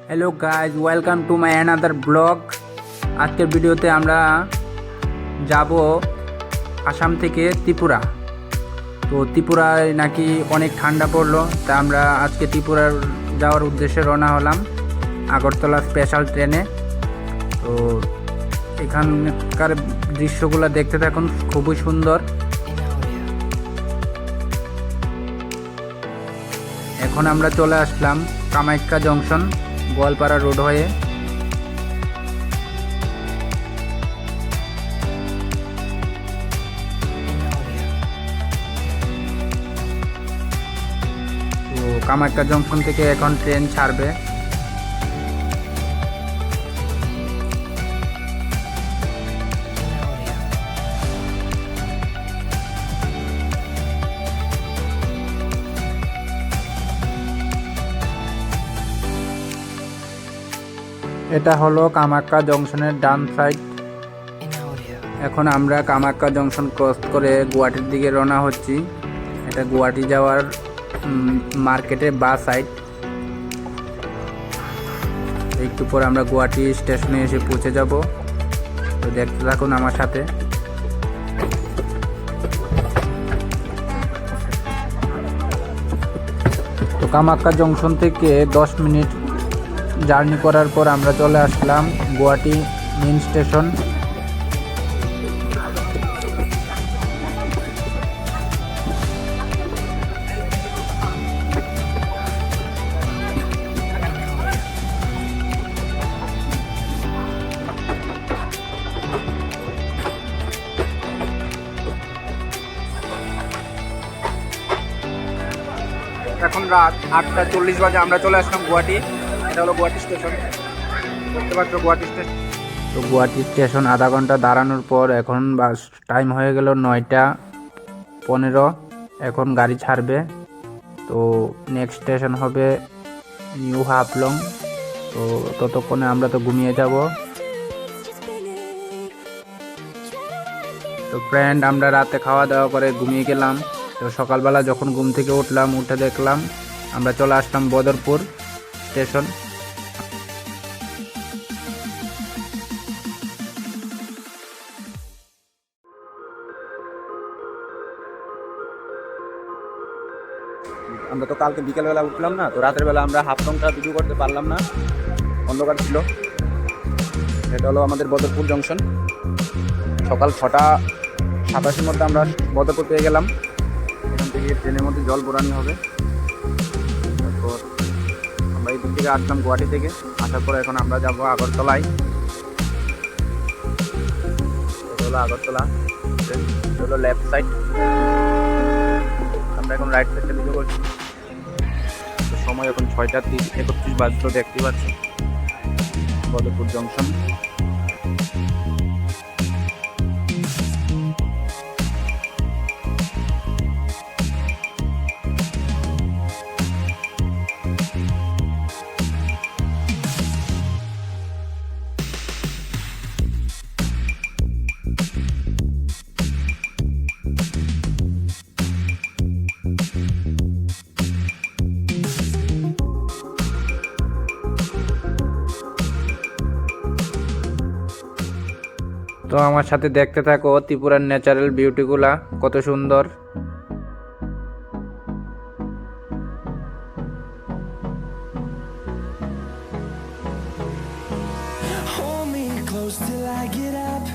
Hello guys, welcome to my another blog. আজকের ভিডিওতে আমরা যাব আসাম থেকে ত্রিপুরা। তো ত্রিপুরায় নাকি অনেক ঠান্ডা পড়লো, তা আমরা আজকে ত্রিপুরার যাওয়ার উদ্দেশ্যে রওনা হলাম আগরতলা স্পেশাল ট্রেনে। তো এখানকার দৃশ্যগুলো দেখতে থাকুন, খুবই সুন্দর। এখন আমরা চলে আসলাম কামাখ্যা জংশন, গোয়ালপাড়া রোড হয়ে। তো কামাখ্যা জংশন থেকে এখন ট্রেন ছাড়বে। এটা হলো কামাখ্যা জংশনের ডান সাইড। এখন আমরা কামাখ্যা জংশন ক্রস করে গুয়াহাটির দিকে রওনা হচ্ছি। এটা গুয়াহাটি যাওয়ার মার্কেটের বা সাইড। একটু পর আমরা গুয়াহাটি স্টেশনে এসে পৌঁছে যাব। তো দেখতে থাকুন আমার সাথে। তো কামাখ্যা জংশন থেকে 10 মিনিট জার্নি করার পর আমরা চলে আসলাম গুয়াহাটি মেন স্টেশন। এখন রাত 8:40 বাজে, আমরা চলে আসলাম গুয়াহাটি। এটা হলো গুয়াহাটি স্টেশন, দেখতে পাচ্ছ গুয়াহাটি স্টেশন। তো গুয়াহাটি স্টেশন আধা ঘন্টা দাঁড়ানোর পর এখন বাস টাইম হয়ে গেল 9:15। এখন গাড়ি ছাড়বে। তো নেক্সট স্টেশন হবে নিউ হাফলং। তো ততক্ষণে আমরা তো ঘুমিয়ে যাব। তো ফ্রেন্ড, আমরা রাতে খাওয়া দাওয়া করে ঘুমিয়ে গেলাম। তো সকালবেলা যখন ঘুম থেকে উঠলাম, উঠে দেখলাম আমরা চলে আসলাম বদরপুর স্টেশন। আমরা তো কালকে বিকেলবেলা উঠলাম না, তো রাতের বেলা আমরা হাফলংটা ভিডিও করতে পারলাম না, অন্ধকার ছিল। এটা হলো আমাদের বদরপুর জংশন। সকাল 6:87 মধ্যে আমরা বদরপুর পেয়ে গেলাম। এখান থেকে ট্রেনের মধ্যে জল বোরানি হবে। তারপর আমরা এই দিক থেকে আসলাম গুয়াহাটি থেকে। আসার পর এখন আমরা যাব আগরতলায়। এটা হলো আগরতলা, এটা হলো লেফট সাইড। আমরা এখন রাইট সাইডটা ভিডিও করছি। সময় এখন 6:31 বাজলো, দেখতে পাচ্ছি বদরপুর জংশন। তো আমার সাথে দেখতে থাকো ত্রিপুরার ন্যাচারাল বিউটিগুলা কত সুন্দর। Hold me close till I get up.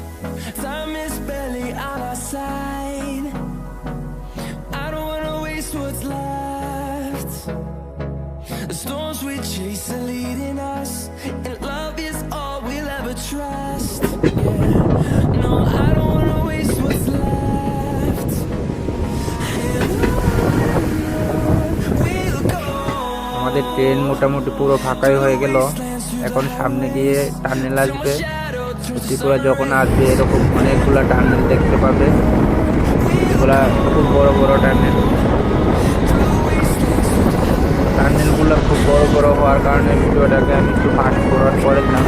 Time is barely on our side. I don't wanna waste what's left. The storms we chase are leading us, and love is all we'll ever trust. Yeah. No, I don't wanna waste what's left. And on we'll go. আমাদের train মোটামুটি পুরো ফাঁকাই হয়ে গেল। এখন সামনে গিয়ে টার্নেল আসবে। ত্রিপুরা যখন আসবে এরকম অনেকগুলো টার্নেল দেখতে পাবে। এগুলা খুব বড় বড় টার্নেল। টার্নেলগুলো খুব বড় বড় হওয়ার কারণে ভিডিওটাকে আমি একটু ফাস্ট ফরওয়ার্ড করেছিলাম,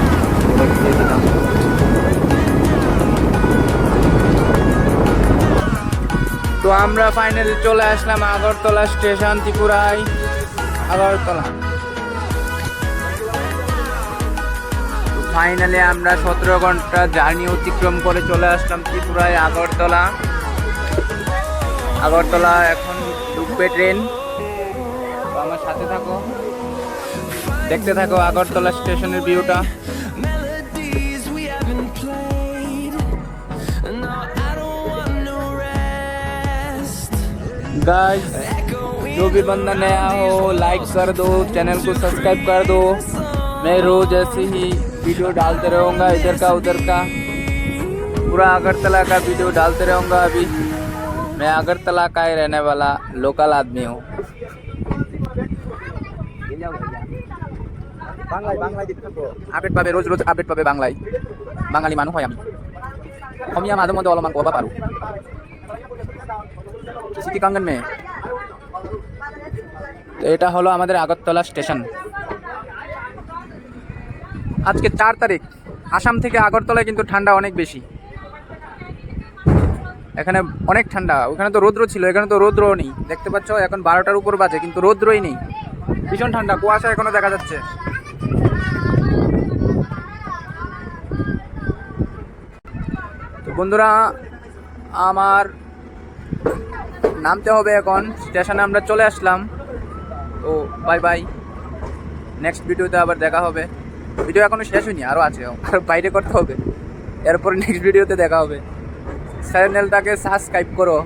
দিয়েছিলাম। তো আমরা ফাইনালি চলে আসলাম আগরতলা স্টেশন, ত্রিপুরায়। আগরতলা ফাইনালি আমরা 17 ঘন্টা জার্নি অতিক্রম করে চলে আসলাম ত্রিপুরায় আগরতলা। আগরতলা এখন ঢুকবে ট্রেন, তো আমার সাথে থাকো, দেখতে থাকো আগরতলা স্টেশনের ভিউটা। Melodies we haven't played. No, I don't want no rest. Guys जो भी बंदा नया हो लाइक कर दो, चैनल को सब्सक्राइब कर दो। मैं रोज ऐसे ही वीडियो डालते रहूँगा, इधर का उधर का, पूरा अगरतला का वीडियो डालते रहूँगा। अभी मैं अगरतला का ही रहने वाला लोकल आदमी हूँ। আপডেট পাবে, রোজ রোজ আপডেট পাবে বাংলায়। বাঙালি মানুষ হয় আমি, অমিয়া মাঝে মধ্যে অলমান কবা পারো সিটি কাঙ্গন মে। তো এটা হলো আমাদের আগরতলা স্টেশন। আজকে 4 তারিখ। আসাম থেকে আগরতলায় কিন্তু ঠান্ডা অনেক বেশি, এখানে অনেক ঠান্ডা। ওখানে তো রৌদ্র ছিল, এখানে তো রৌদ্রও নেই। দেখতে পাচ্ছ এখন 12টার উপর বাজে কিন্তু রৌদ্রই নেই, ভীষণ ঠান্ডা, কুয়াশা এখনো দেখা যাচ্ছে। তো বন্ধুরা আমার নামতে হবে এখন, স্টেশনে আমরা চলে আসলাম। তো বাই বাই, নেক্সট ভিডিওতে আবার দেখা হবে। ভিডিও এখনো শেষ হয়নি, আরও আছে, আরও বাইরে করতে হবে, এরপর নেক্সট ভিডিওতে দেখা হবে। চ্যানেলটাকে সাবস্ক্রাইব করো।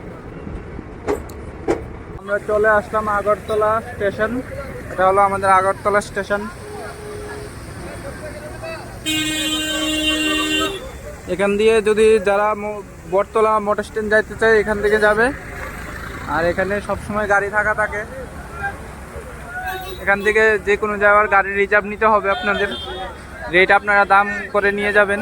আমরা চলে আসলাম আগরতলা স্টেশন, এটা হলো আমাদের আগরতলা স্টেশন। এখান দিয়ে যদি যারা বটতলা মোটর স্ট্যান্ড যাইতে চায় এখান থেকে যাবে, আর এখানে সবসময় গাড়ি থাকে। এখান থেকে যে কোনো জায়গার গাড়ি রিজার্ভ নিতে হবে আপনাদের, রেট আপনারা দাম করে নিয়ে যাবেন।